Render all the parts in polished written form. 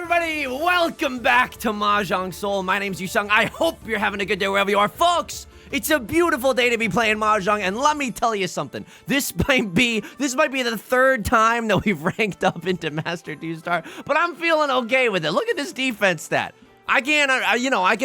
everybody, welcome back to Mahjong Soul. My name's Yusong. I hope you're having a good day wherever you are. Folks, it's a beautiful day to be playing Mahjong, and let me tell you something. This might be the third time that we've ranked up into Master 2-star, but I'm feeling okay with it. Look at this defense stat. I can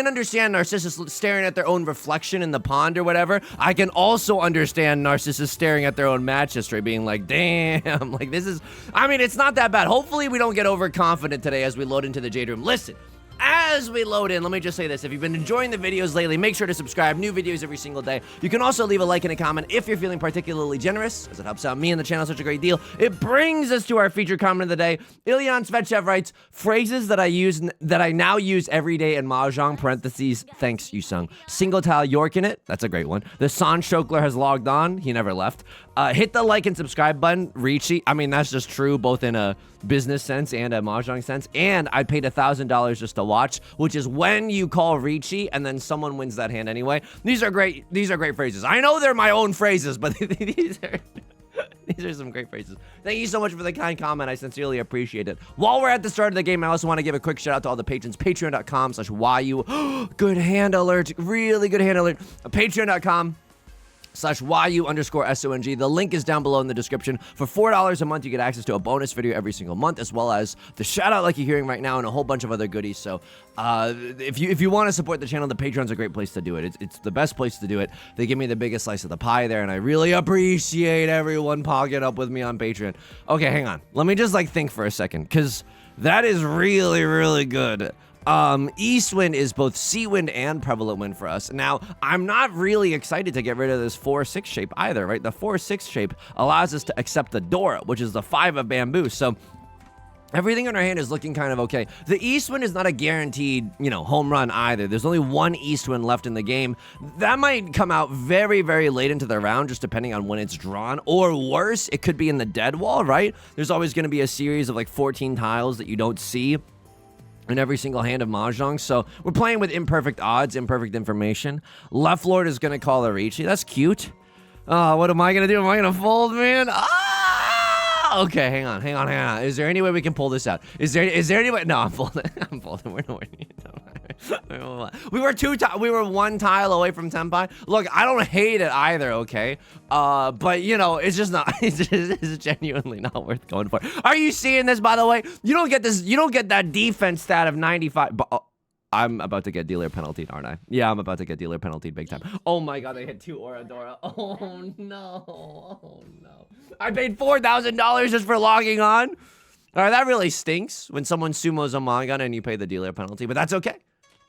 understand Narcissus staring at their own reflection in the pond or whatever. I can also understand Narcissus staring at their own match history, being like, damn, like this is, it's not that bad. Hopefully we don't get overconfident today as we load into the Jade Room. Listen, as we load in, let me just say this. If you've been enjoying the videos lately, make sure to subscribe. New videos every single day. You can also leave a like and a comment if you're feeling particularly generous, as it helps out me and the channel such a great deal. It brings us to our featured comment of the day. Ilyan Svetchev writes, phrases that I now use every day in Mahjong, parentheses, thanks Yusong. Single tile York in it, that's a great one. The San Shokler has logged on, he never left. Hit the like and subscribe button, Riichi. That's just true, both in a business sense and a Mahjong sense. And I paid $1,000 just to watch, which is when you call Riichi and then someone wins that hand anyway. These are great phrases. I know they're my own phrases, but these are some great phrases. Thank you so much for the kind comment. I sincerely appreciate it. While we're at the start of the game, I also want to give a quick shout out to all the patrons. Patreon.com/YU. Good hand alert. Really good hand alert. Patreon.com/YU_SONG. The link is down below in the description. For $4 a month, you get access to a bonus video every single month, as well as the shout out like you're hearing right now and a whole bunch of other goodies. So if you want to support the channel, the Patreon's a great place to do it. It's the best place to do it. They give me the biggest slice of the pie there, and I really appreciate everyone pogging up with me on Patreon. Okay, hang on. Let me just think for a second, because that is really, really good. East wind is both sea wind and prevalent wind for us. Now, I'm not really excited to get rid of this 4-6 shape either, right? The 4-6 shape allows us to accept the Dora, which is the 5 of bamboo. So everything in our hand is looking kind of okay. The east wind is not a guaranteed, home run either. There's only one east wind left in the game. That might come out very, very late into the round, just depending on when it's drawn. Or worse, it could be in the dead wall, right? There's always going to be a series of 14 tiles that you don't see in every single hand of Mahjong. So we're playing with imperfect odds, imperfect information. Left Lord is going to call a Riichi. That's cute. What am I going to do? Am I going to fold, man? Okay, hang on. Is there any way we can pull this out? Is there any way? No, I'm folding. We're nowhere near. We were one tile away from Tenpai. Look, I don't hate it either, okay? But it's just not. It's genuinely not worth going for. Are you seeing this, by the way? You don't get this. You don't get that defense stat of 95. But I'm about to get dealer penaltied, aren't I? Yeah, I'm about to get dealer penaltied big time. Oh my god, I hit 2 Oradora. Oh no. I paid $4,000 just for logging on. All right, that really stinks when someone sumos a manga and you pay the dealer penalty, but that's okay.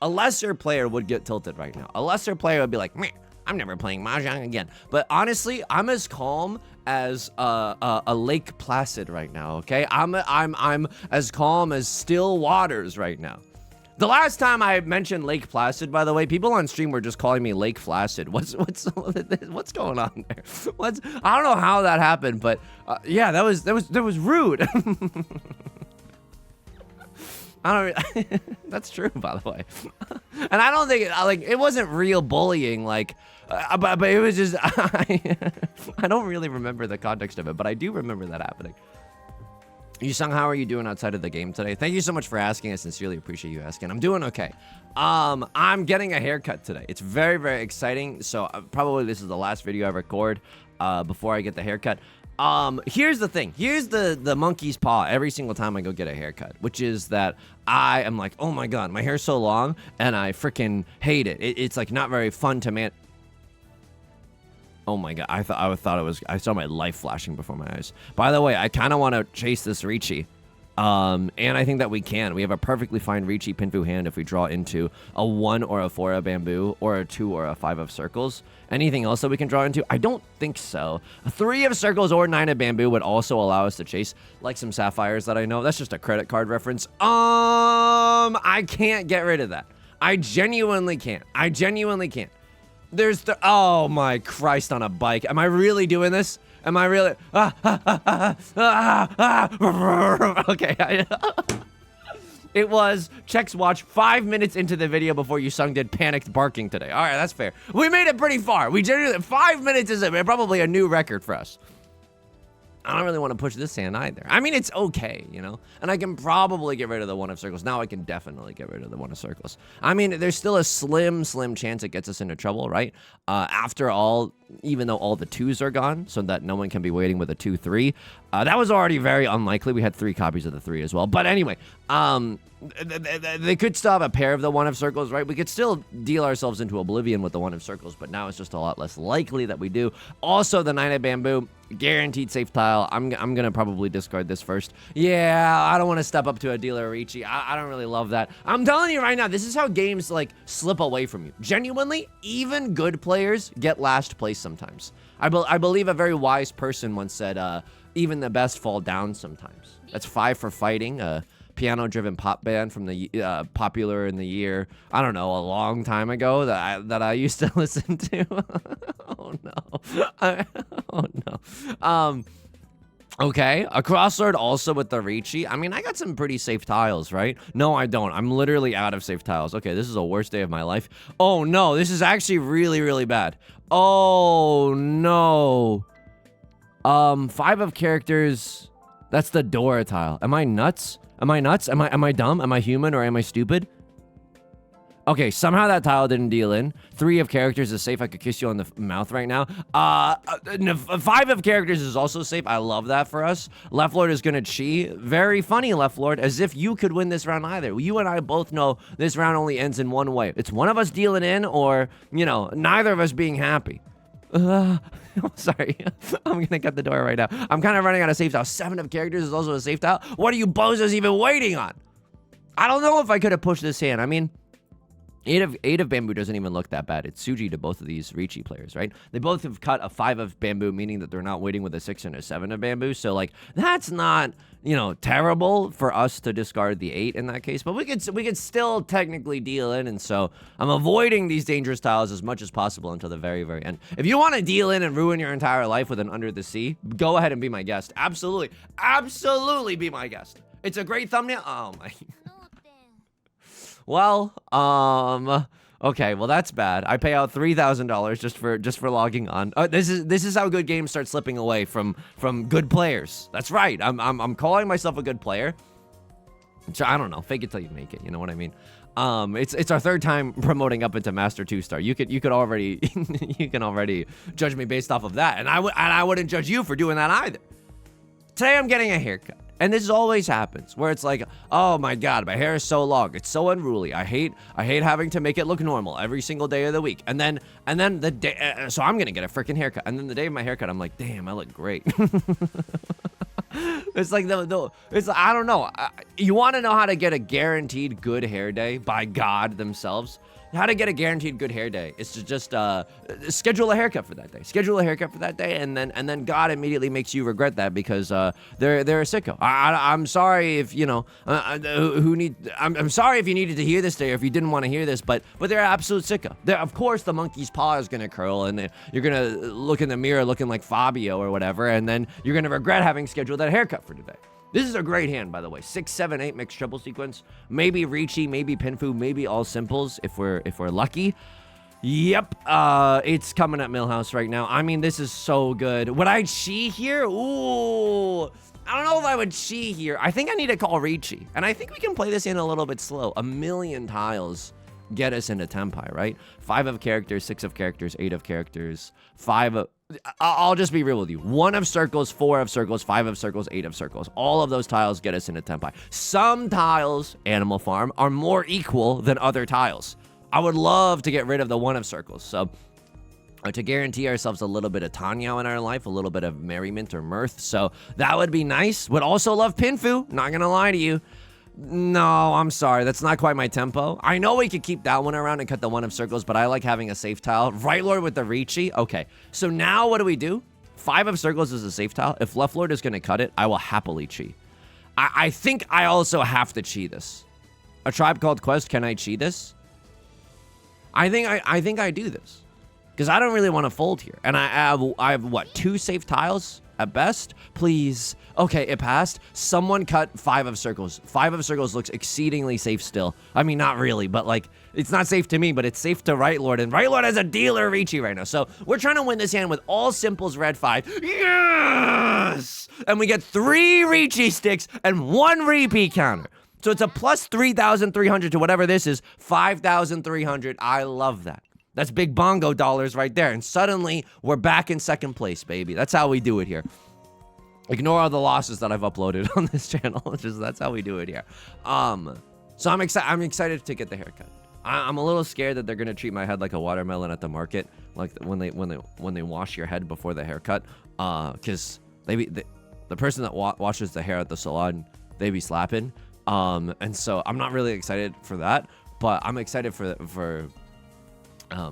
A lesser player would get tilted right now. A lesser player would be like, meh, I'm never playing Mahjong again. But honestly, I'm as calm as a Lake Placid right now, okay? I'm as calm as still waters right now. The last time I mentioned Lake Placid, by the way, people on stream were just calling me Lake Flaccid. What's going on there? I don't know how that happened, but yeah, that was rude. That's true, by the way. And I don't think it wasn't real bullying, but it was just I don't really remember the context of it, but I do remember that happening. Yusong, how are you doing outside of the game today? Thank you so much for asking. I sincerely appreciate you asking. I'm doing okay. I'm getting a haircut today. It's very, very exciting. So probably this is the last video I record before I get the haircut. Here's the thing. Here's the monkey's paw every single time I go get a haircut, which is that I am like, oh my god, my hair's so long, and I freaking hate it. It's not very fun to man. Oh my god, I thought it was, I saw my life flashing before my eyes. By the way, I kind of want to chase this Riichi. And I think that we can. We have a perfectly fine Riichi Pinfu hand if we draw into a 1 or a 4 of bamboo, or a 2 or a 5 of circles. Anything else that we can draw into? I don't think so. A 3 of circles or 9 of bamboo would also allow us to chase, some sapphires that I know. That's just a credit card reference. I can't get rid of that. I genuinely can't. There's oh my Christ on a bike. Am I really doing this? Am I really? Okay. It was, checks watch, 5 minutes into the video before Yusong did panicked barking today. All right, that's fair. We made it pretty far. We generally, 5 minutes is probably a new record for us. I don't really want to push this hand either. I mean, it's okay, you know? And I can probably get rid of the 1 of circles. Now I can definitely get rid of the 1 of circles. I mean, there's still a slim chance it gets us into trouble, right? After all, even though all the 2s are gone, so that no one can be waiting with a 2-3, that was already very unlikely. We had 3 copies of the 3 as well. But anyway, they could still have a pair of the 1 of circles, right? We could still deal ourselves into oblivion with the 1 of circles, but now it's just a lot less likely that we do. Also, the 9 of bamboo, guaranteed safe tile. I'm gonna probably discard this first. Yeah, I don't want to step up to a dealer Riichi. I don't really love that. I'm telling you right now, this is how games like slip away from you. Genuinely, even good players get last place sometimes. I believe a very wise person once said, even the best fall down sometimes. That's 5 for fighting. Piano-driven pop band from the popular in the year, I don't know, a long time ago that I used to listen to. Oh no. Oh no. Okay, a crossword also with the Riichi. I mean, I got some pretty safe tiles, right? No, I don't. I'm literally out of safe tiles. Okay, this is the worst day of my life. Oh no, this is actually really, really bad. Oh no. 5 of characters. That's the Dora tile. Am I nuts? Am I nuts? Am I dumb? Am I human or am I stupid? Okay, somehow that tile didn't deal in. 3 of characters is safe. I could kiss you on the mouth right now. 5 of characters is also safe. I love that for us. Left Lord is gonna chi. Very funny, Left Lord, as if you could win this round either. You and I both know this round only ends in one way. It's one of us dealing in or, you know, neither of us being happy. I'm sorry. I'm gonna cut the door right now. I'm kind of running out of safe tile. 7 of characters is also a safe tile. What are you bozos even waiting on? I don't know if I could have pushed this hand. I mean, 8 of bamboo doesn't even look that bad. It's Suji to both of these Riichi players, right? They both have cut a 5 of bamboo, meaning that they're not waiting with a 6 and a 7 of bamboo. So, like, that's not, you know, terrible for us to discard the 8 in that case. But we could still technically deal in, and so I'm avoiding these dangerous tiles as much as possible until the very, very end. If you want to deal in and ruin your entire life with an Under the Sea, go ahead and be my guest. Absolutely, absolutely be my guest. It's a great thumbnail. Oh my. Well, okay, well that's bad. I pay out $3,000 just for logging on. This is how good games start slipping away from good players. That's right. I'm calling myself a good player. So I don't know. Fake it till you make it. You know what I mean? It's our 3rd time promoting up into Master 2-star. You could already you can already judge me based off of that, and I wouldn't judge you for doing that either. Today I'm getting a haircut. And this always happens, where it's like, oh my god, my hair is so long, it's so unruly. I hate having to make it look normal every single day of the week. And then the day, so I'm gonna get a freaking haircut. And then the day of my haircut, I'm like, damn, I look great. It's like it's I don't know. You want to know how to get a guaranteed good hair day by God themselves? How to get a guaranteed good hair day is to just schedule a haircut for that day. Schedule a haircut for that day, and then God immediately makes you regret that because they're a sicko. I'm sorry if you know I'm sorry if you needed to hear this today or if you didn't want to hear this, but they're an absolute sicko. Of course the monkey's paw is gonna curl and you're gonna look in the mirror looking like Fabio or whatever, and then you're gonna regret having scheduled that haircut for today. This is a great hand, by the way. 6, 7, 8 mixed triple sequence. Maybe Riichi, maybe Pinfu, maybe all simples if we're lucky. Yep, it's coming at Millhouse right now. I mean, this is so good. Would I chi here? Ooh, I don't know if I would chi here. I think I need to call Riichi, and I think we can play this in a little bit slow. 1,000,000 tiles get us into Tenpai, right? 5 of characters, 6 of characters, 8 of characters, 5 of... I'll just be real with you. 1 of circles, 4 of circles, 5 of circles, 8 of circles. All of those tiles get us into Tenpai. Some tiles, Animal Farm, are more equal than other tiles. I would love to get rid of the 1 of circles. So to guarantee ourselves a little bit of Tanyao in our life, a little bit of merriment or mirth. So that would be nice. Would also love Pinfu, not gonna lie to you. No, I'm sorry. That's not quite my tempo. I know we could keep that one around and cut the 1 of circles, but I like having a safe tile. Right Lord with the Riichi. Okay, so now what do? 5 of circles is a safe tile. If Left Lord is going to cut it, I will happily chi. I think I also have to chi this. A Tribe Called Quest, can I chi this? I think I do this. Because I don't really want to fold here. And I have what, 2 safe tiles? at best. Please. Okay, it passed. Someone cut 5 of circles. 5 of circles looks exceedingly safe still. I mean, not really, but like, it's not safe to me, but it's safe to Right Lord, and Right Lord has a dealer Riichi right now. So we're trying to win this hand with all simples red 5. Yes! And we get 3 Riichi sticks and 1 repeat counter. So it's a plus 3,300 to whatever this is, 5,300. I love that. That's big bongo dollars right there. And suddenly, we're back in second place, baby. That's how we do it here. Ignore all the losses that I've uploaded on this channel. That's how we do it here. So I'm excited to get the haircut. I'm a little scared that they're gonna treat my head like a watermelon at the market, like when they wash your head before the haircut. Because the person that washes the hair at the salon, they be slapping. And so I'm not really excited for that, but I'm excited for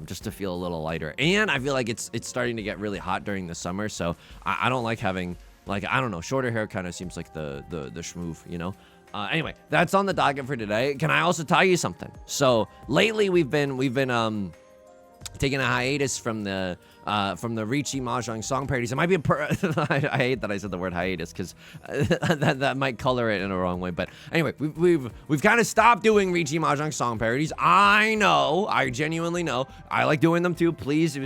just to feel a little lighter. And I feel like it's starting to get really hot during the summer, so I don't like having, like, I don't know, shorter hair kind of seems like the schmoove, you know? Anyway, that's on the docket for today. Can I also tell you something? So lately we've been taking a hiatus from the Riichi Mahjong song parodies. It might be I hate that I said the word hiatus because that might color it in a wrong way. But anyway, we've kind of stopped doing Riichi Mahjong song parodies. I know, I genuinely know. I like doing them too. Please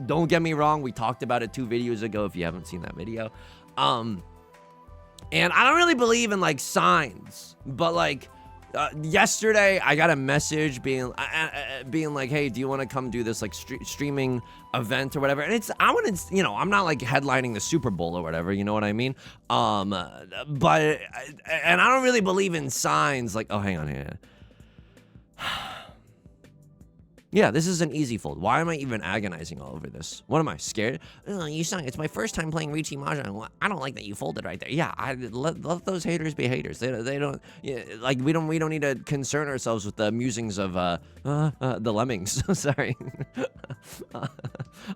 don't get me wrong. We talked about it 2 videos ago. If you haven't seen that video, and I don't really believe in like signs, but like. Yesterday I got a message being like, hey, do you want to come do this like streaming event or whatever? And I want to, you know, I'm not like headlining the Super Bowl or whatever, you know what I mean? But and I don't really believe in signs like, oh, hang on here. Yeah, this is an easy fold. Why am I even agonizing all over this? What am I, scared? Oh, Yusong, it's my first time playing Riichi Mahjong. I don't like that you folded right there. Yeah, let those haters be haters. They don't, yeah, like, we don't need to concern ourselves with the musings of the lemmings. Sorry.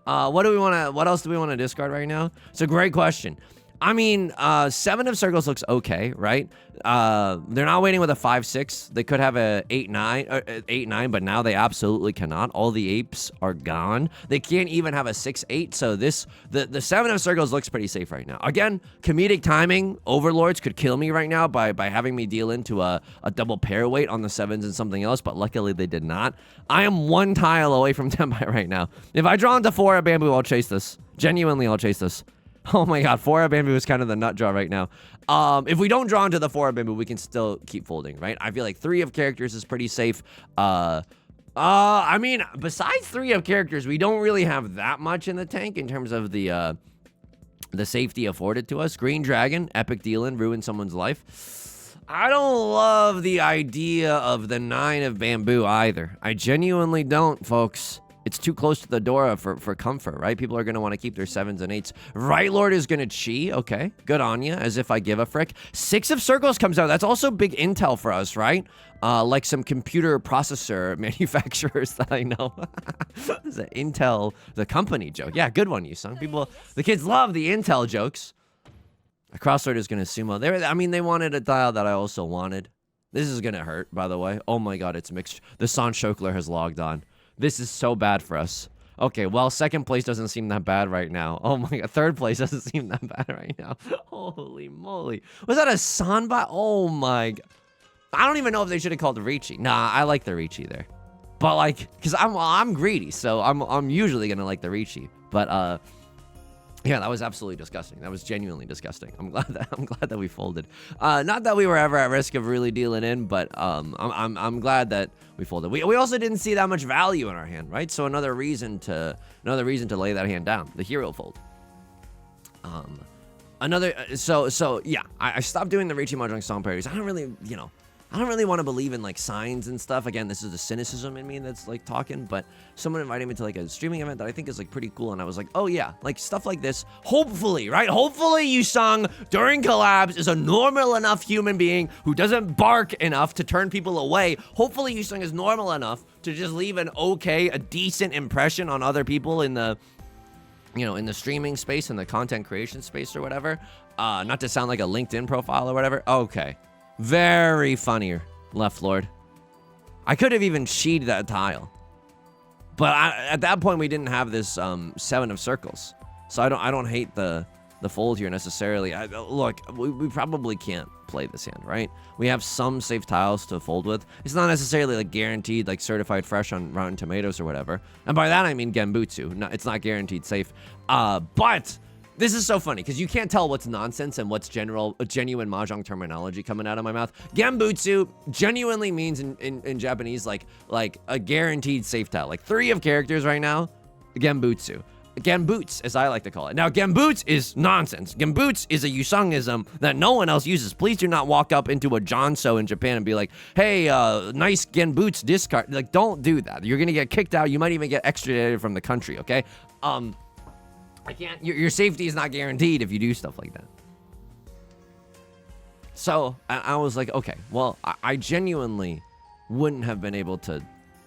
What else do we want to discard right now? It's a great question. I mean, 7 of circles looks okay, right? They're not waiting with a 5-6. They could have a 8-9, but now they absolutely cannot. All the apes are gone. They can't even have a 6-8. So the 7 of circles looks pretty safe right now. Again, comedic timing. Overlords could kill me right now by having me deal into a double pair weight on the 7s and something else, but luckily they did not. I am 1 tile away from Tenpai right now. If I draw into 4 of bamboo, I'll chase this. Genuinely, I'll chase this. Oh my god, 4 of bamboo is kind of the nut draw right now. If we don't draw into the 4 of bamboo, we can still keep folding, right? I feel like 3 of characters is pretty safe. I mean, besides 3 of characters, we don't really have that much in the tank in terms of the safety afforded to us. Green Dragon, epic dealin', ruin someone's life. I don't love the idea of the 9 of bamboo either. I genuinely don't, folks. It's too close to the door for comfort, right? People are going to want to keep their 7s and 8s. Right Lord is going to chi. Okay, good on you, as if I give a frick. 6 of circles comes out. That's also big intel for us, right? Like some computer processor manufacturers that I know. This is an Intel, the company joke. Yeah, good one, Yusong. The kids love the Intel jokes. A crossword is going to sumo. They wanted a tile that I also wanted. This is going to hurt, by the way. Oh my god, it's mixed. The San Shokler has logged on. This is so bad for us. Okay, well, 2nd place doesn't seem that bad right now. Oh my god, 3rd place doesn't seem that bad right now. Holy moly. Was that a Sanba? Oh my god. I don't even know if they should have called it Riichi. Nah, I like the Riichi there. But like, because I'm greedy, so I'm usually gonna like the Riichi. But yeah, that was absolutely disgusting. That was genuinely disgusting. I'm glad that we folded. Not that we were ever at risk of really dealing in, but I'm glad that we folded. We also didn't see that much value in our hand, right? So another reason to lay that hand down. The hero fold. So yeah, I stopped doing the Riichi Mahjong song parodies. I don't really want to believe in like signs and stuff. Again, this is the cynicism in me that's like talking, but someone invited me to like a streaming event that I think is like pretty cool. And I was like, oh yeah, like stuff like this. Hopefully, right? Hopefully Yusong during collabs is a normal enough human being who doesn't bark enough to turn people away. Hopefully Yusong is normal enough to just leave a decent impression on other people in the, you know, in the streaming space, in the content creation space or whatever. Not to sound like a LinkedIn profile or whatever. Okay. Very funnier, Left Lord. I could have even cheated that tile. But at that point, we didn't have this 7 of circles. So I don't hate the the fold here necessarily. Look, we probably can't play this hand, right? We have some safe tiles to fold with. It's not necessarily like guaranteed, like certified fresh on Rotten Tomatoes or whatever. And by that I mean Genbutsu. No, it's not guaranteed safe. But this is so funny because you can't tell what's nonsense and what's genuine Mahjong terminology coming out of my mouth. Genbutsu genuinely means in Japanese like a guaranteed safe tile. Like 3 of characters right now, Genbutsu. Genboots, as I like to call it. Now, Genboots is nonsense. Genboots is a Yusongism that no one else uses. Please do not walk up into a Jonso in Japan and be like, hey, nice Genboots discard. Like, don't do that. You're going to get kicked out. You might even get extradited from the country, okay? I can't. Your safety is not guaranteed if you do stuff like that. So, I was like, okay, well, I genuinely wouldn't have been able to.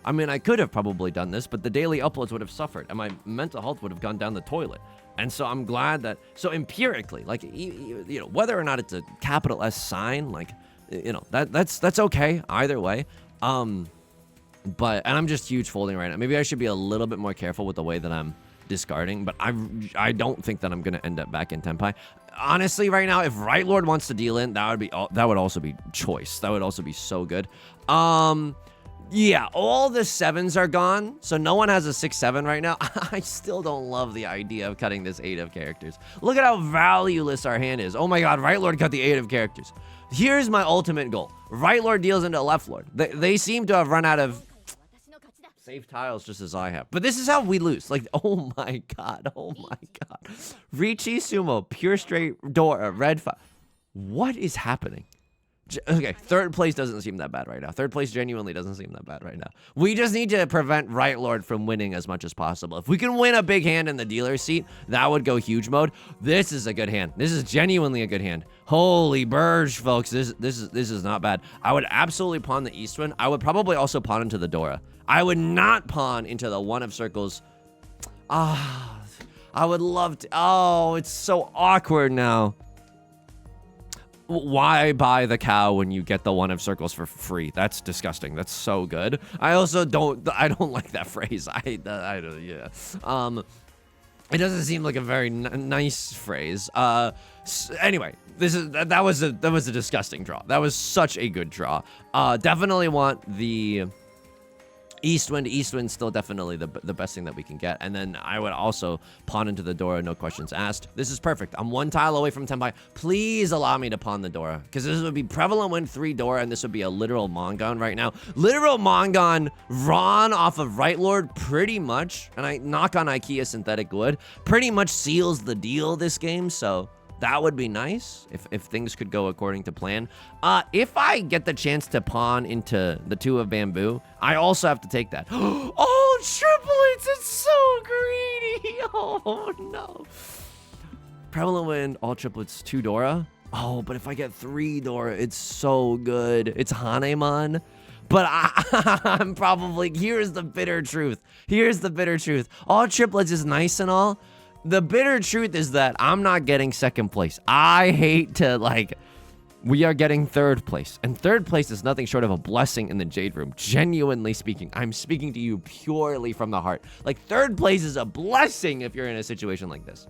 I mean, I could have probably done this, but the daily uploads would have suffered, and my mental health would have gone down the toilet. And so I'm glad that, so empirically, like, you know, whether or not it's a capital S sign, like, you know, that's okay either way. And I'm just huge folding right now. Maybe I should be a little bit more careful with the way that I'm discarding, but I don't think that I'm gonna end up back in Tenpai. Honestly, right now, if Right Lord wants to deal in, that would also be choice. That would also be so good. Yeah, all the 7s are gone, so no one has a 6-7 right now. I still don't love the idea of cutting this 8 of characters. Look at how valueless our hand is. Oh my god, Right Lord cut the 8 of characters. Here's my ultimate goal. Right Lord deals into Left Lord. They seem to have run out of safe tiles just as I have. But this is how we lose. Like, oh my god, oh my god. Riichi Sumo, pure straight door, red 5. What is happening? Okay, 3rd place doesn't seem that bad right now. 3rd place genuinely doesn't seem that bad right now. We just need to prevent Right Lord from winning as much as possible. If we can win a big hand in the dealer seat, that would go huge mode. This is a good hand. This is genuinely a good hand. Holy burge, folks. This is not bad. I would absolutely pawn the Eastwind. I would probably also pawn into the Dora. I would not pawn into the 1 of circles. I would love to. Oh, it's so awkward now. Why buy the cow when you get the 1 of circles for free? That's disgusting. That's so good. I also don't like that phrase. I don't, yeah. It doesn't seem like a very nice phrase. Anyway, that was a disgusting draw. That was such a good draw. Definitely want the Eastwind. Eastwind's still definitely the best thing that we can get. And then I would also pawn into the Dora, no questions asked. This is perfect. I'm 1 tile away from Tenpai. Please allow me to pawn the Dora, because this would be prevalent win 3 Dora, and this would be a literal Mongon right now. Literal Mongon Ron off of Right Lord pretty much, and I knock on IKEA synthetic wood, pretty much seals the deal this game, so that would be nice if things could go according to plan. If I get the chance to pawn into the 2 of bamboo, I also have to take that. Oh, triplets! It's so greedy! Oh, no. Prevalent wind, all triplets, 2 Dora. Oh, but if I get 3 Dora, it's so good. It's Hanemon. But I'm probably... Here's the bitter truth. Here's the bitter truth. All triplets is nice and all. The bitter truth is that I'm not getting 2nd place. I hate to, like, we are getting 3rd place. And 3rd place is nothing short of a blessing in the Jade Room. Genuinely speaking, I'm speaking to you purely from the heart. Like, 3rd place is a blessing if you're in a situation like this.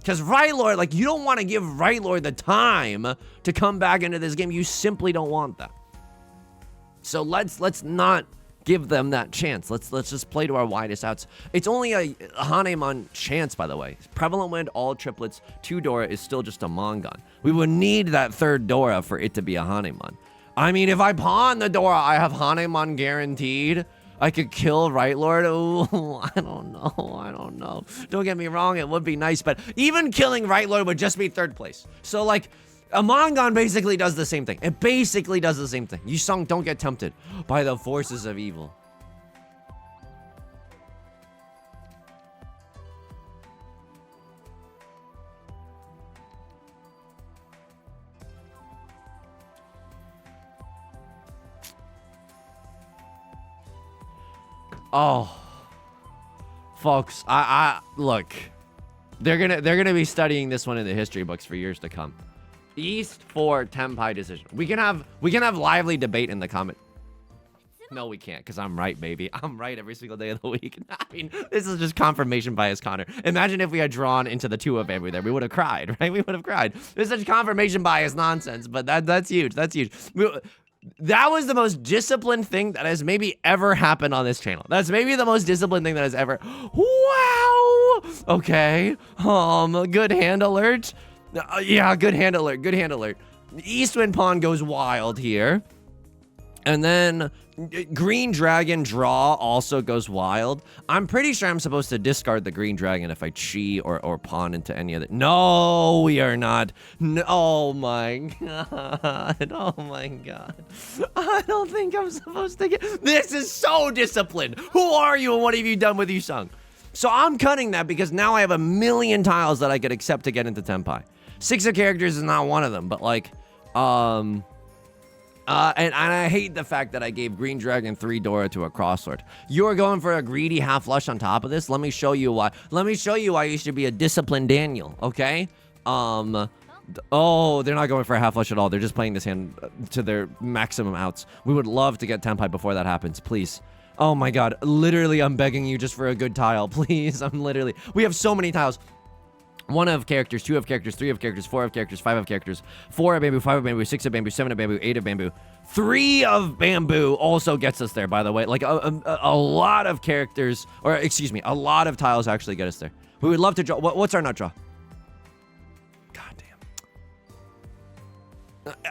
Because Right Lord, like, you don't want to give Right Lord the time to come back into this game. You simply don't want that. So let's not give them that chance. Let's just play to our widest outs. It's only a Hanemon chance, by the way. Prevalent wind, all triplets, 2 Dora is still just a Mongon. We would need that 3rd Dora for it to be a Hanemon. I mean, if I pawn the Dora, I have Hanemon guaranteed. I could kill Right Lord. Oh, I don't know. Don't get me wrong, it would be nice, but even killing Right Lord would just be 3rd place. So, like, a Mongon basically does the same thing. It basically does the same thing. Yusong, don't get tempted by the forces of evil. Oh, folks, I look. They're gonna be studying this one in the history books for years to come. East for Tenpai decision. We can have lively debate in the comment. No, we can't, because I'm right, baby. I'm right every single day of the week. I mean, this is just confirmation bias, Connor. Imagine if we had drawn into the 2 of bamboo there. We would have cried, right? We would have cried. This is such confirmation bias nonsense, but that's huge. That's huge. That was the most disciplined thing that has maybe ever happened on this channel. That's maybe the most disciplined thing that has ever... Wow! Okay. Good hand alert. Yeah, good hand alert. Good hand alert. Eastwind Pawn goes wild here. And then Green Dragon draw also goes wild. I'm pretty sure I'm supposed to discard the Green Dragon if I chi or pawn into any of it. No, we are not. No, oh my god. Oh my god. I don't think I'm supposed to get... This is so disciplined. Who are you and what have you done with Yusong? So I'm cutting that because now I have a million tiles that I could accept to get into Tenpai. 6 of characters is not one of them, but like, and I hate the fact that I gave Green Dragon 3 Dora to a Crosslord. You're going for a greedy half flush on top of this? Let me show you why. Let me show you why you should be a disciplined Daniel, okay? Oh, they're not going for a half flush at all. They're just playing this hand to their maximum outs. We would love to get Tenpai before that happens, please. Oh my god, literally I'm begging you just for a good tile, please. We have so many tiles. 1 of characters, 2 of characters, 3 of characters, 4 of characters, 5 of characters, 4 of bamboo, 5 of bamboo, 6 of bamboo, 7 of bamboo, 8 of bamboo. 3 of bamboo also gets us there, by the way. Like a lot of characters, or excuse me, a lot of tiles actually get us there. We would love to draw. What's our nut draw? God damn.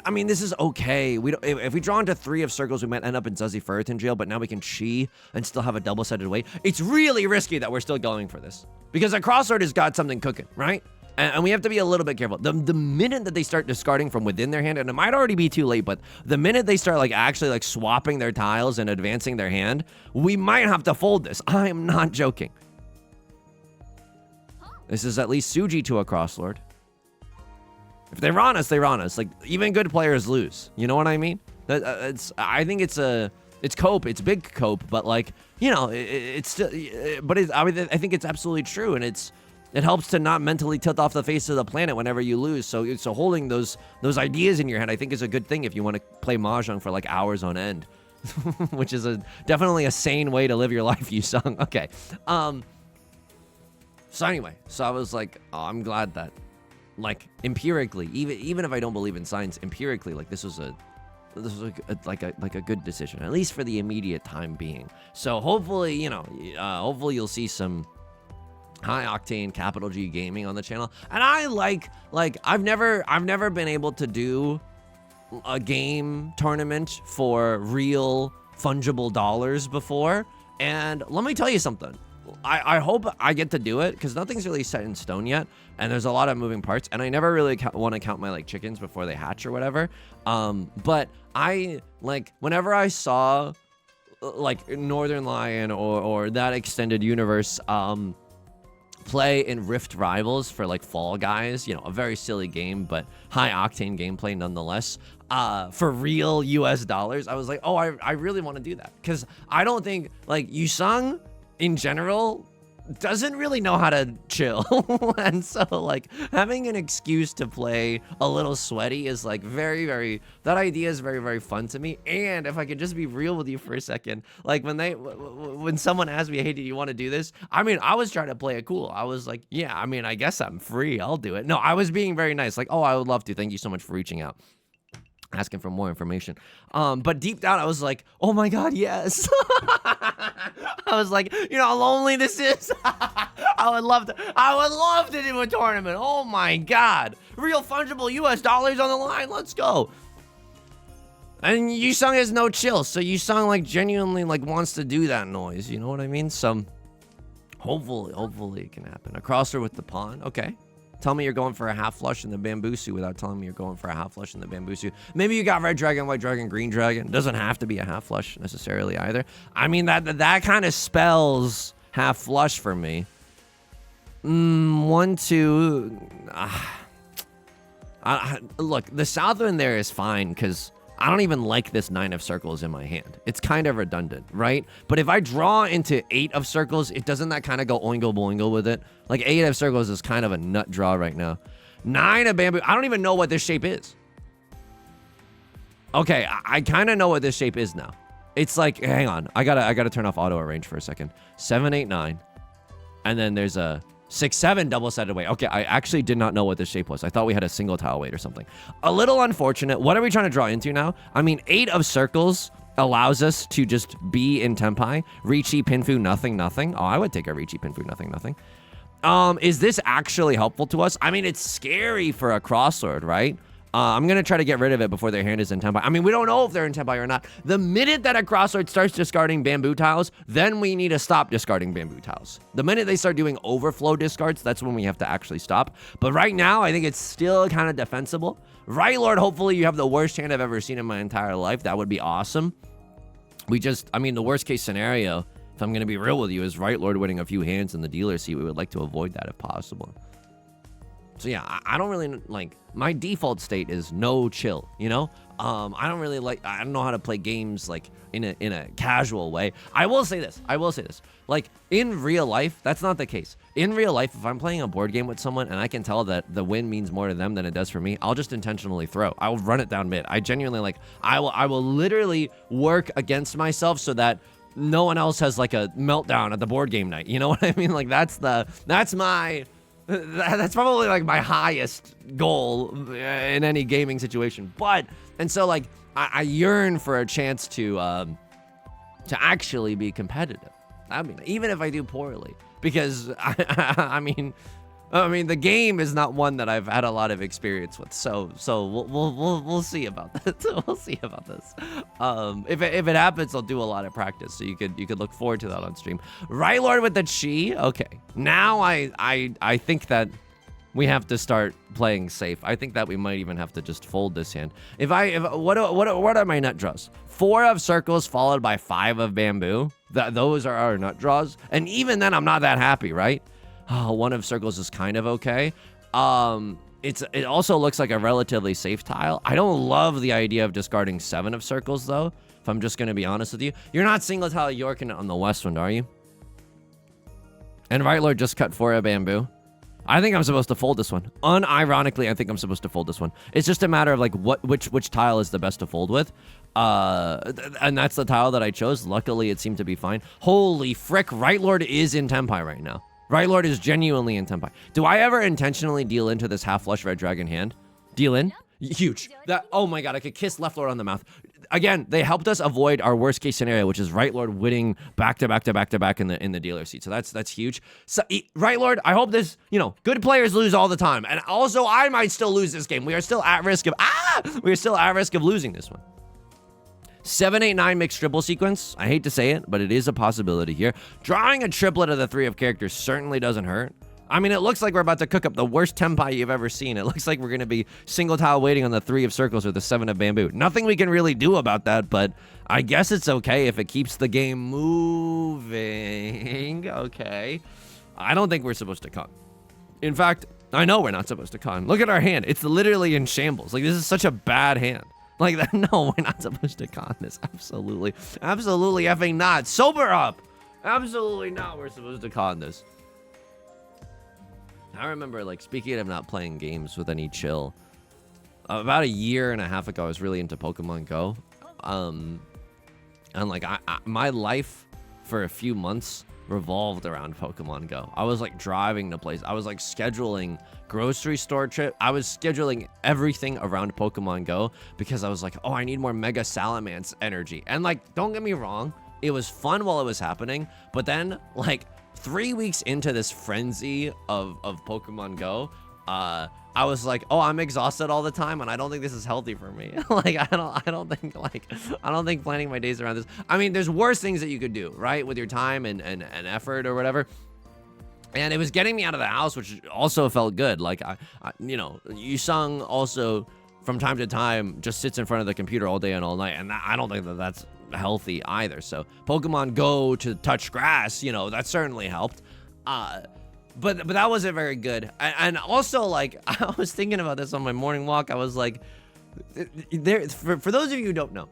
I mean, this is okay. We don't, if we draw into 3 of circles, we might end up in Zuzzy Ferritin jail, but now we can chi and still have a double-sided weight. It's really risky that we're still going for this. Because a Crosslord has got something cooking, right? And we have to be a little bit careful. The minute that they start discarding from within their hand, and it might already be too late, but the minute they start like actually like swapping their tiles and advancing their hand, we might have to fold this. I am not joking. This is at least Suji to a Crosslord. If they run us, they run us. Like, even good players lose. You know what I mean? I think it's cope. It's big cope, but like, you know, it's still, but I think it's absolutely true, and it helps to not mentally tilt off the face of the planet whenever you lose. So holding those ideas in your head, I think, is a good thing if you want to play Mahjong for like hours on end, which is definitely a sane way to live your life, Yusong. Okay. So anyway, so I was like, oh, I'm glad that, like, empirically, even if I don't believe in science, empirically, like, this was a good decision, at least for the immediate time being. So hopefully, you know, hopefully you'll see some high octane capital G gaming on the channel. And I like I've never been able to do a game tournament for real fungible dollars before. And let me tell you something. I hope I get to do it, because nothing's really set in stone yet, and there's a lot of moving parts, and I never really want to count my like chickens before they hatch or whatever. But I like, whenever I saw like Northern Lion or that extended universe play in Rift Rivals for like Fall Guys, you know, a very silly game but high octane gameplay nonetheless, for real US dollars, I was like, oh, I really want to do that, because I don't think like Yusong in general doesn't really know how to chill. And so like having an excuse to play a little sweaty is like that idea is very fun to me. And if I could just be real with you for a second, like when someone asked me, hey, do you want to do this? I mean, I was trying to play it cool. I was like, yeah, I mean, I guess I'm free, I'll do it. No, I was being very nice, like, oh, I would love to, thank you so much for reaching out, asking for more information. But deep down I was like, oh my god, yes. I was like, you know how lonely this is? I would love to do a tournament. Oh my god. Real fungible US dollars on the line. Let's go. And Yusong has no chill, so Yusong like genuinely like wants to do that noise. You know what I mean? So hopefully it can happen. A crosser with the pawn. Okay. Tell me you're going for a half flush in the Bambusu without telling me you're going for a half flush in the Bambusu. Maybe you got red dragon, white dragon, green dragon. Doesn't have to be a half flush necessarily either. I mean, that kind of spells half flush for me. 1, 2. Look, the Southwind there is fine because I don't even like this 9 of circles in my hand. It's kind of redundant, right? But if I draw into 8 of circles, doesn't that kind of go oingo boingo with it? Like 8 of circles is kind of a nut draw right now. 9 of bamboo. I don't even know what this shape is. Okay, I kind of know what this shape is now. It's like, hang on, I gotta turn off auto arrange for a second. 7, 8, 9, and then there's a 6, 7 double-sided weight. Okay, I actually did not know what this shape was. I thought we had a single tile weight or something. A little unfortunate. What are we trying to draw into now? I mean, 8 of circles allows us to just be in Tenpai. Riichi, Pinfu, nothing, nothing. Oh, I would take a Riichi, Pinfu, nothing, nothing. Is this actually helpful to us? I mean, it's scary for a crosslord, right? I'm going to try to get rid of it before their hand is in Tenpai. I mean, we don't know if they're in Tenpai or not. The minute that a crosslord starts discarding bamboo tiles, then we need to stop discarding bamboo tiles. The minute they start doing overflow discards, that's when we have to actually stop. But right now, I think it's still kind of defensible. Right, Lord, hopefully you have the worst hand I've ever seen in my entire life. That would be awesome. I mean, the worst case scenario, if I'm going to be real with you, is Right Lord winning a few hands in the dealer seat. We would like to avoid that if possible. So yeah, I don't really, like, my default state is no chill, you know? I don't know how to play games, like, in a casual way. I will say this. Like, in real life, that's not the case. In real life, if I'm playing a board game with someone and I can tell that the win means more to them than it does for me, I'll just intentionally throw. I will run it down mid. I genuinely, like, I will literally work against myself so that no one else has, like, a meltdown at the board game night. You know what I mean? Like, that's probably like my highest goal in any gaming situation. And so like I yearn for a chance to actually be competitive. I mean, even if I do poorly, because I mean the game is not one that I've had a lot of experience with. So we'll see about this. We'll see about this. If it happens, I'll do a lot of practice. So you could look forward to that on stream. Right Lord with the chi. Okay. Now I think that we have to start playing safe. I think that we might even have to just fold this hand. What are my nut draws? 4 of circles followed by 5 of bamboo. Those are our nut draws. And even then, I'm not that happy, right? Oh, 1 of circles is kind of okay. It also looks like a relatively safe tile. I don't love the idea of discarding 7 of circles, though, if I'm just going to be honest with you. You're not single tile Yorking on the west wind, are you? And Right Lord just cut 4 of bamboo. I think I'm supposed to fold this one. Unironically, I think I'm supposed to fold this one. It's just a matter of like which tile is the best to fold with. And that's the tile that I chose. Luckily, it seemed to be fine. Holy frick, Right Lord is in Tenpai right now. Right Lord is genuinely in Tenpai. Do I ever intentionally deal into this half flush red dragon hand? Deal in? Huge. Oh my god, I could kiss left Lord on the mouth. Again, they helped us avoid our worst case scenario, which is Right Lord winning back to back in the dealer seat. So that's huge. So, Right Lord, I hope this, good players lose all the time. And also I might still lose this game. We are still at risk of losing this one. 7, 8, 9 mixed triple sequence. I hate to say it, but it is a possibility here. Drawing a triplet of the 3 of characters certainly doesn't hurt. I mean, it looks like we're about to cook up the worst Tenpai you've ever seen. It looks like we're going to be single tile waiting on the 3 of circles or the 7 of bamboo. Nothing we can really do about that, but I guess it's okay if it keeps the game moving. Okay. I don't think we're supposed to con. In fact, I know we're not supposed to con. Look at our hand. It's literally in shambles. Like, this is such a bad hand. Like that, no, we're not supposed to con this. Absolutely effing not. Sober up. Absolutely not. We're supposed to con this. I remember, like, speaking of not playing games with any chill, about a year and a half ago, I was really into Pokemon Go. And like, my life for a few months revolved around Pokemon Go. I was like driving to places. I was like scheduling grocery store trip. I was scheduling everything around Pokemon Go because I was like, oh, I need more Mega Salamence energy. And like, don't get me wrong, it was fun while it was happening. But then like 3 weeks into this frenzy of Pokemon Go, I was like, oh, I'm exhausted all the time, and I don't think this is healthy for me. Like, I don't think planning my days around this. I mean, there's worse things that you could do, right, with your time and effort or whatever. And it was getting me out of the house, which also felt good. Like, Yusong also, from time to time, just sits in front of the computer all day and all night, and I don't think that that's healthy either. So, Pokemon Go to touch grass, that certainly helped. But that wasn't very good. And also, like, I was thinking about this on my morning walk. I was like, for those of you who don't know,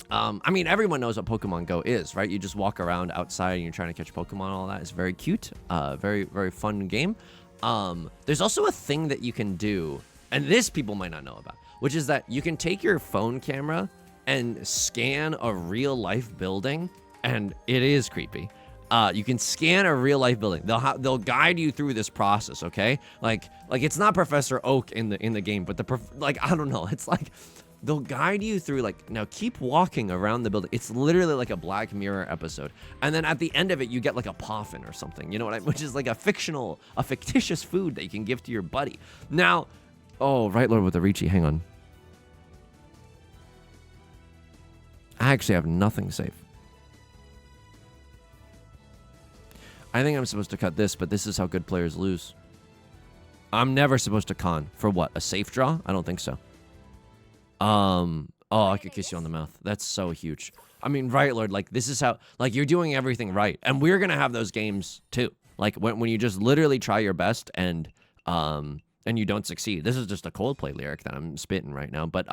I mean, everyone knows what Pokemon Go is, right? You just walk around outside and you're trying to catch Pokemon and all that. It's very cute. Very, very fun game. There's also a thing that you can do, and this people might not know about, which is that you can take your phone camera and scan a real life building, and it is creepy. You can scan a real life building. They'll guide you through this process, okay? Like it's not Professor Oak in the game, but I don't know. It's like they'll guide you through, like, now keep walking around the building. It's literally like a Black Mirror episode. And then at the end of it, you get like a poffin or something, you know what I mean? Which is like a fictitious food that you can give to your buddy. Now, oh, right Lord with the Riichi, hang on. I actually have nothing safe. I think I'm supposed to cut this, but this is how good players lose. I'm never supposed to con. For what? A safe draw? I don't think so. Oh, I could kiss you on the mouth. That's so huge. I mean, right, Lord, like, this is how, like, you're doing everything right. And we're gonna have those games, too. Like, when you just literally try your best and you don't succeed. This is just a Coldplay lyric that I'm spitting right now. But,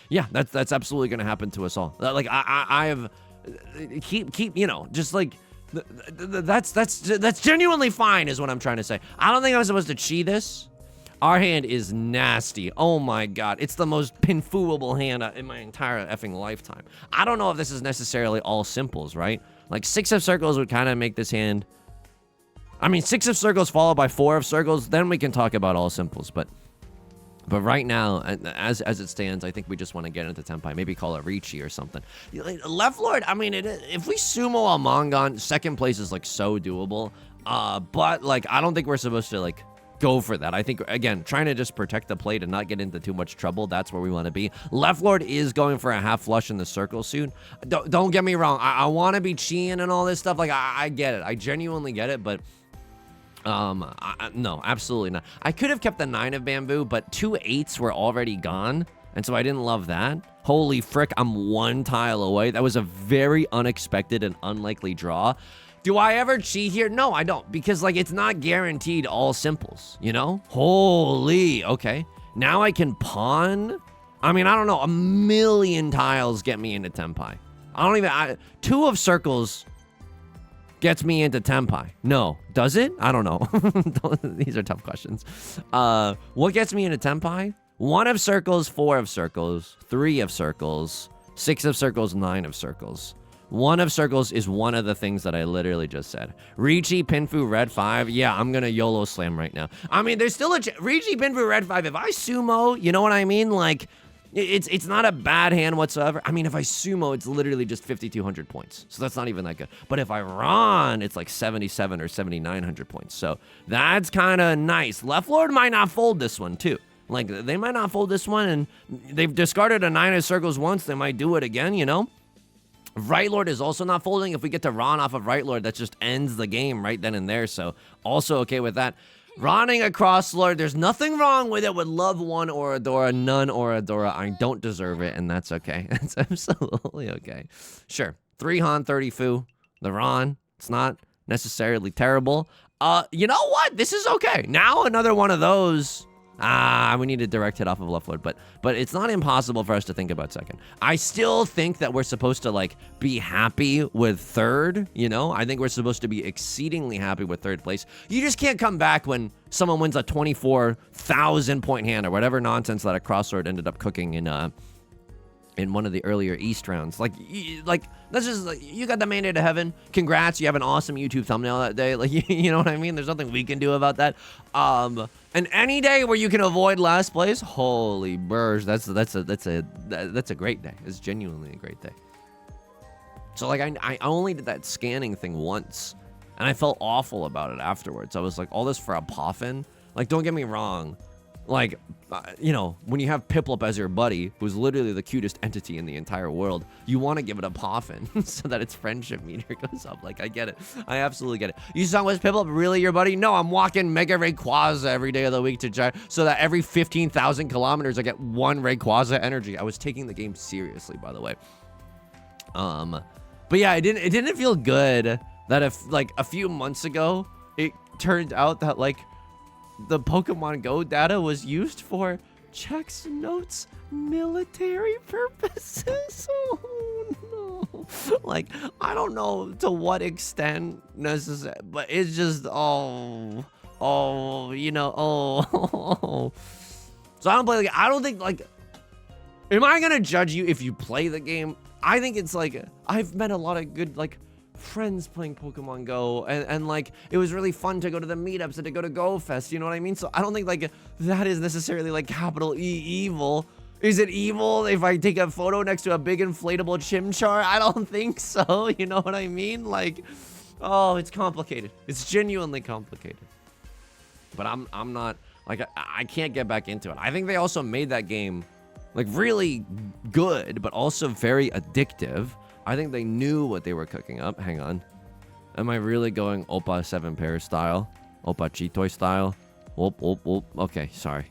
yeah, that's absolutely gonna happen to us all. Like, I have, keep, you know, just, like, that's genuinely fine is what I'm trying to say. I don't think I'm supposed to chi this. Our hand is nasty. Oh my god. It's the most pinfooable hand in my entire effing lifetime. I don't know if this is necessarily all simples, right? Like 6 of circles would kind of make this hand. I mean, 6 of circles followed by 4 of circles, then we can talk about all simples, but right now, as it stands, I think we just want to get into Tenpai. Maybe call it Riichi or something. Left Lord, I mean, if we sumo a Mongon, second place is, like, so doable. But, like, I don't think we're supposed to, like, go for that. I think, again, trying to just protect the plate and not get into too much trouble, that's where we want to be. Left Lord is going for a half flush in the circle soon. Don't get me wrong. I want to be chiing and all this stuff. Like, I get it. I genuinely get it, but no, absolutely not. I could have kept the 9 of bamboo, but 2 8s were already gone, and so I didn't love that. Holy frick, I'm 1 tile away. That was a very unexpected and unlikely draw. Do I ever cheat here? No, I don't, because, like, it's not guaranteed all simples, you know? Holy, okay. Now I can pawn? I mean, I don't know, 1,000,000 tiles get me into Tenpai. 2 of circles gets me into Tenpai. No. Does it? I don't know. These are tough questions. What gets me into Tenpai? 1 of circles, 4 of circles, 3 of circles, 6 of circles, 9 of circles. 1 of circles is one of the things that I literally just said. Riichi, Pinfu, Red 5. Yeah, I'm gonna YOLO slam right now. I mean, there's still a Riichi, Pinfu, Red 5. If I sumo, you know what I mean? Like, it's not a bad hand whatsoever. I mean, if I sumo, it's literally just 5,200 points. So that's not even that good. But if I run, it's like 77 or 7,900 points. So that's kind of nice. Left Lord might not fold this one, too. Like, they might not fold this one, and they've discarded a 9 of circles once. They might do it again, you know? Right Lord is also not folding. If we get to Ron off of Right Lord, that just ends the game right then and there. So also okay with that. Ronning across Lord, there's nothing wrong with it. Would love 1 Oradora, none Oradora. I don't deserve it, and that's okay. It's absolutely okay. Sure. 3 Han, 30 Fu. The Ron, it's not necessarily terrible. You know what? This is okay. Now another one of those. We need a direct hit off of Left Lord, but it's not impossible for us to think about second. I still think that we're supposed to, like, be happy with third, you know? I think we're supposed to be exceedingly happy with third place. You just can't come back when someone wins a 24,000 point hand or whatever nonsense that a crossword ended up cooking in one of the earlier East rounds. Like that's just, like, you got the mandate to heaven. Congrats, you have an awesome YouTube thumbnail that day. Like, you know what I mean? There's nothing we can do about that. And any day where you can avoid last place, holy burrs, that's a great day. It's genuinely a great day. So, like, I only did that scanning thing once, and I felt awful about it afterwards. I was like, all this for a poffin? Like, don't get me wrong. Like, you know, when you have Piplup as your buddy, who's literally the cutest entity in the entire world, you want to give it a poffin so that its friendship meter goes up. Like, I get it. I absolutely get it. Yusong, was Piplup really your buddy? No, I'm walking Mega Rayquaza every day of the week to try, so that every 15,000 kilometers I get 1 Rayquaza energy. I was taking the game seriously, by the way. But yeah, it didn't feel good that if, like, a few months ago, it turned out that, like, the Pokemon Go data was used for checks, notes, military purposes. Oh no. Like, I don't know to what extent necessary, but it's just, you know, So I don't play, like, I don't think, like, Am I gonna judge you if you play the game? I think it's like, I've met a lot of good, like, friends playing Pokemon Go, and like, it was really fun to go to the meetups and to go to Go Fest, you know what I mean? So I don't think, like, that is necessarily, like, capital E evil. Is it evil if I take a photo next to a big inflatable Chimchar? I don't think so, you know what I mean? Like, oh, it's complicated. It's genuinely complicated. But I'm not, like, I can't get back into it. I think they also made that game, like, really good, but also very addictive. I think they knew what they were cooking up. Hang on. Am I really going Oppa 7 pair style? Oppa Chitoy style? Whoop, whoop, whoop. Okay, sorry.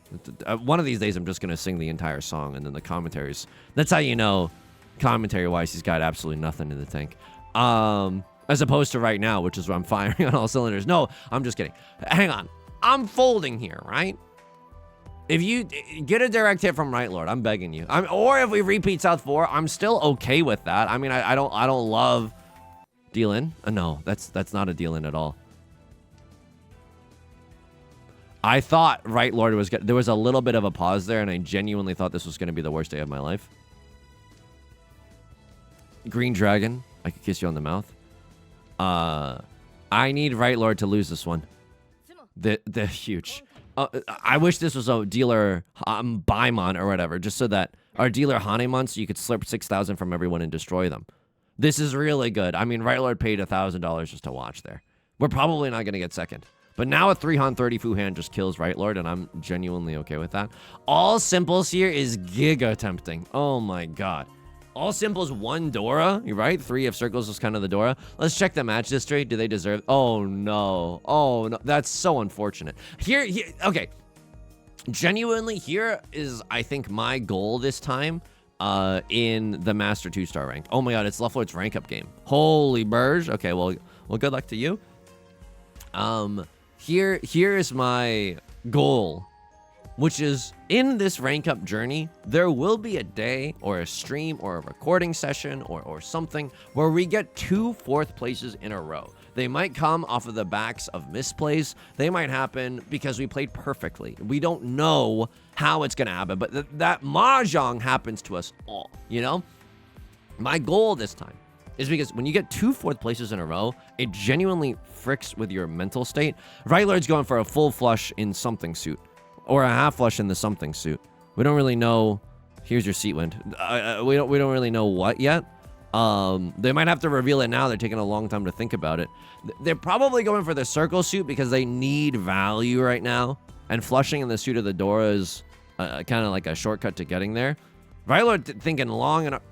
One of these days, I'm just going to sing the entire song, and then the commentaries. That's how you know, commentary-wise, he's got absolutely nothing in the tank. As opposed to right now, which is where I'm firing on all cylinders. No, I'm just kidding. Hang on. I'm folding here, right? If you get a direct hit from Right Lord, I'm begging you. Or if we repeat South 4, I'm still okay with that. I mean, I don't love deal in. No, that's not a deal in at all. I thought Right Lord was good. There was a little bit of a pause there, and I genuinely thought this was going to be the worst day of my life. Green Dragon, I could kiss you on the mouth. I need Right Lord to lose this one. They're huge. I wish this was a dealer Baimon or whatever, just so that our dealer Hanemon, so you could slurp 6,000 from everyone and destroy them. This is really good. I mean, Right Lord paid $1,000 just to watch there. We're probably not going to get second. But now a 3-30 Fu hand just kills Right Lord, and I'm genuinely okay with that. All simples here is giga tempting. Oh my god. All simples, 1 Dora, you're right? 3 of circles is kind of the Dora. Let's check the match history. Do they deserve? Oh no. Oh no. That's so unfortunate. Here, okay. Genuinely, here is, I think, my goal this time in the Master 2-star rank. Oh my god, it's Leflord's rank up game. Holy burge. Okay, well, good luck to you. Here is my goal, which is in this rank up journey, there will be a day or a stream or a recording session or something where we get 2 4th places in a row. They might come off of the backs of misplays. They might happen because we played perfectly. We don't know how it's going to happen, but that Mahjong happens to us all, you know? My goal this time is because when you get 2 4th places in a row, it genuinely fricks with your mental state. Right Lord's going for a full flush in something suit, or a half flush in the something suit. We don't really know. Here's your seat wind. We don't really know what yet. They might have to reveal it now. They're taking a long time to think about it. They're probably going for the circle suit because they need value right now. And flushing in the suit of the Dora is kind of like a shortcut to getting there. Right Lord thinking long enough.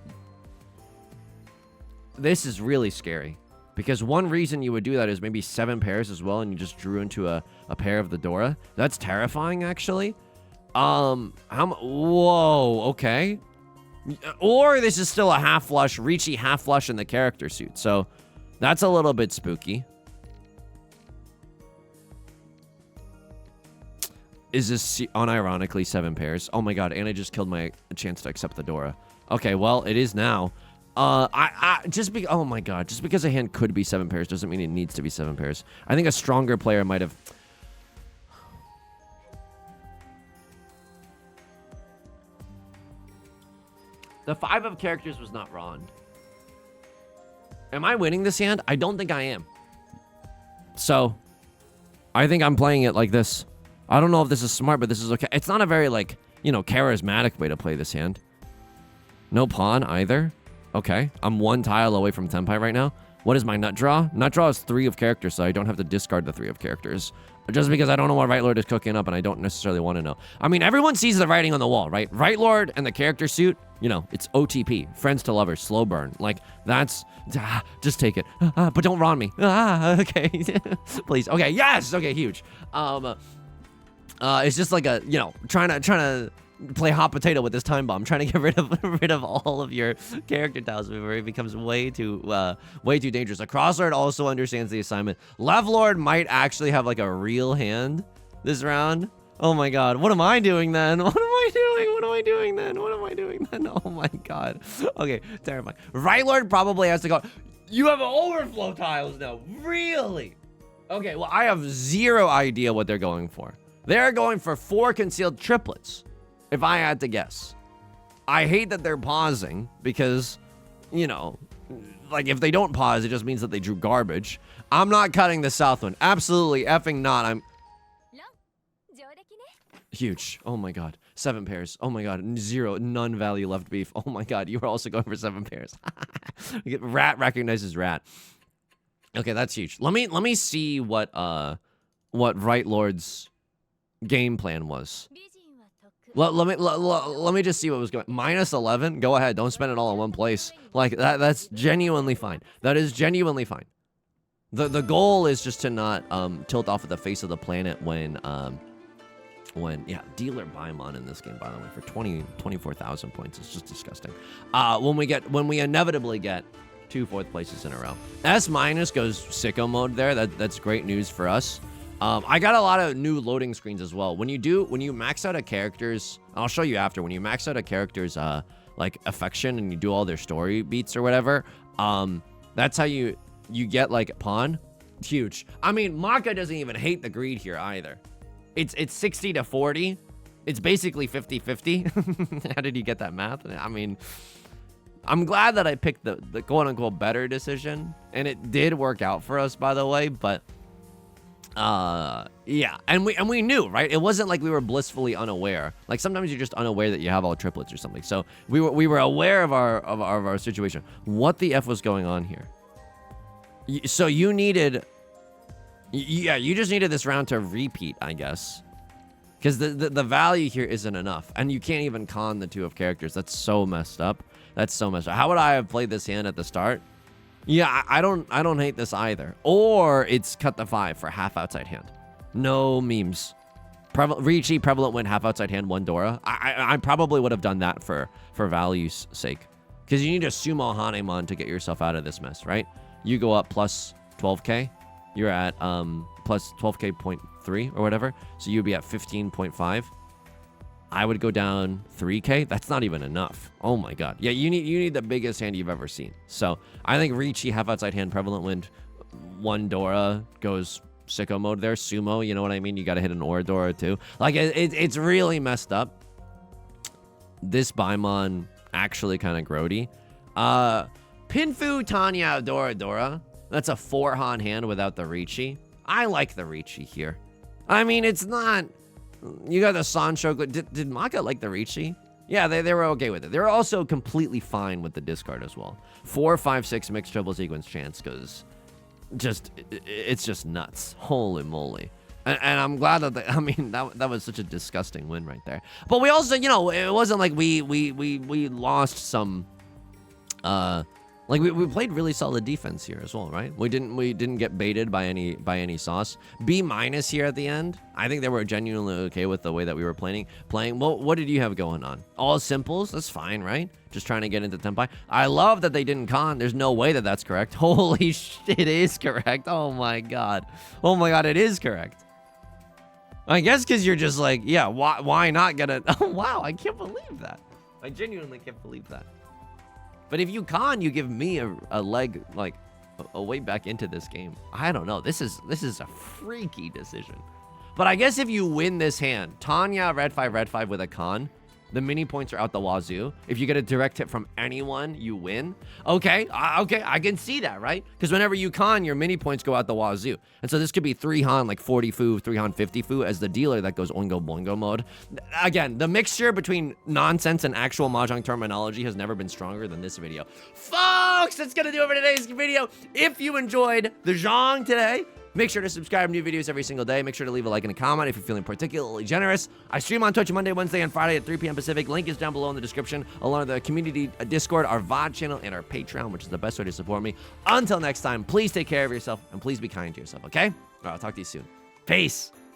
This is really scary. Because one reason you would do that is maybe 7 pairs as well, and you just drew into a pair of the Dora. That's terrifying, actually. Whoa, okay. Or this is still a half flush, Riichi half flush in the character suit. So that's a little bit spooky. Is this unironically 7 pairs? Oh my god, and I just killed my chance to accept the Dora. Okay, well, it is now. Oh my god, just because a hand could be 7 pairs doesn't mean it needs to be 7 pairs. I think a stronger player might have... The 5 of characters was not wrong. Am I winning this hand? I don't think I am. So, I think I'm playing it like this. I don't know if this is smart, but this is okay. It's not a very, like, you know, charismatic way to play this hand. No pawn either. Okay, I'm 1 tile away from Tenpai right now. What is my nut draw? Nut draw is 3 of characters, so I don't have to discard the 3 of characters. Just because I don't know what Right Lord is cooking up, and I don't necessarily want to know. I mean, everyone sees the writing on the wall, right? Right Lord and the character suit, you know, it's OTP, friends to lovers, slow burn. Like, that's, just take it. But don't Ron me. Okay, please. Okay, yes, okay, huge. It's just like a, you know, trying to play hot potato with this time bomb, trying to get rid of all of your character tiles before it becomes way too dangerous. A Crosslord also understands the assignment. Left Lord might actually have like a real hand this round. Oh my god, what am I doing then? What am I doing? What am I doing then? What am I doing then? Oh my god. Okay, terrifying. Right Lord probably has to go. You have overflow tiles now. Really? Okay, well, I have 0 idea what they're going for. They're going for 4 concealed triplets. If I had to guess. I hate that they're pausing because, you know, like if they don't pause, it just means that they drew garbage. I'm not cutting the south one. Absolutely effing not. I'm huge. Oh my god. 7 pairs. Oh my god. 0. None value left beef. Oh my god. You were also going for 7 pairs. Rat recognizes rat. Okay, that's huge. Let me see what Right Lord's game plan was. Let me just see what was going. -11. Go ahead. Don't spend it all in one place. Like that's genuinely fine. That is genuinely fine. The goal is just to not tilt off of the face of the planet when yeah, dealer Baimon in this game, by the way, for 24,000 points. It's just disgusting. When we inevitably get 2 4th places in a row. S- goes sicko mode there. That's great news for us. I got a lot of new loading screens as well. When you max out a character's, I'll show you after, when you max out a character's like affection and you do all their story beats or whatever, that's how you get like pawn. Huge. I mean, Maka doesn't even hate the greed here either. It's 60-40. It's basically 50-50. How did you get that math? I mean, I'm glad that I picked the quote-unquote better decision, and it did work out for us, by the way, but yeah, and we knew, right? It wasn't like we were blissfully unaware. Like sometimes you're just unaware that you have all triplets or something. So we were aware of our situation. What the F was going on here? So you needed, yeah, you just needed this round to repeat, I guess, because the value here isn't enough, and you can't even con the 2 of characters. That's so messed up. That's so messed up. How would I have played this hand at the start? Yeah, I don't hate this either. Or it's cut the 5 for half outside hand. No memes. Riichi prevalent win, half outside hand, 1 Dora. I probably would have done that for value's sake. Because you need a sumo Hanemon to get yourself out of this mess, right? You go up plus 12k. You're at plus 12k.3 or whatever. So you'd be at 15.5. I would go down 3k. That's not even enough. Oh my god. Yeah, you need the biggest hand you've ever seen. So I think Riichi, half outside hand, prevalent wind, 1 Dora goes sicko mode there. Sumo, you know what I mean? You got to hit an Aura Dora too. Like it's really messed up. This Baimon actually kind of grody. Pinfu, Tanya, Dora. That's a 4-Han hand without the Riichi. I like the Riichi here. I mean, it's not. You got the Sancho. Did Maka like the Riichi? Yeah, they were okay with it. They were also completely fine with the discard as well. 4, 5, 6 mixed triple sequence chance because it's just nuts. Holy moly. And I'm glad that I mean that was such a disgusting win right there. But we also, you know, it wasn't like we lost some like we played really solid defense here as well, right? We didn't get baited by any sauce. B- here at the end. I think they were genuinely okay with the way that we were playing. Well, what did you have going on? All simples? That's fine, right? Just trying to get into Tenpai. I love that they didn't con. There's no way that that's correct. Holy shit, it is correct. Oh my god. Oh my god, it is correct. I guess because you're just like, yeah, why not get it? Oh wow, I can't believe that. I genuinely can't believe that. But if you con, you give me a leg, like a way back into this game. I don't know. This is a freaky decision. But I guess if you win this hand, Tanya red 5 with a con, the mini points are out the wazoo. If you get a direct hit from anyone, you win. Okay, I can see that, right? Because whenever you con, your mini points go out the wazoo. And so this could be 3-Han, like 40 fu, 3-Han 50 fu as the dealer that goes oingo boingo mode. Again, the mixture between nonsense and actual Mahjong terminology has never been stronger than this video. Folks, that's gonna do it for today's video. If you enjoyed the Zhong today, make sure to subscribe. New videos every single day. Make sure to leave a like and a comment if you're feeling particularly generous. I stream on Twitch Monday, Wednesday, and Friday at 3 p.m. Pacific. Link is down below in the description, along with the community Discord, our VOD channel, and our Patreon, which is the best way to support me. Until next time, please take care of yourself, and please be kind to yourself, okay? All right, I'll talk to you soon. Peace.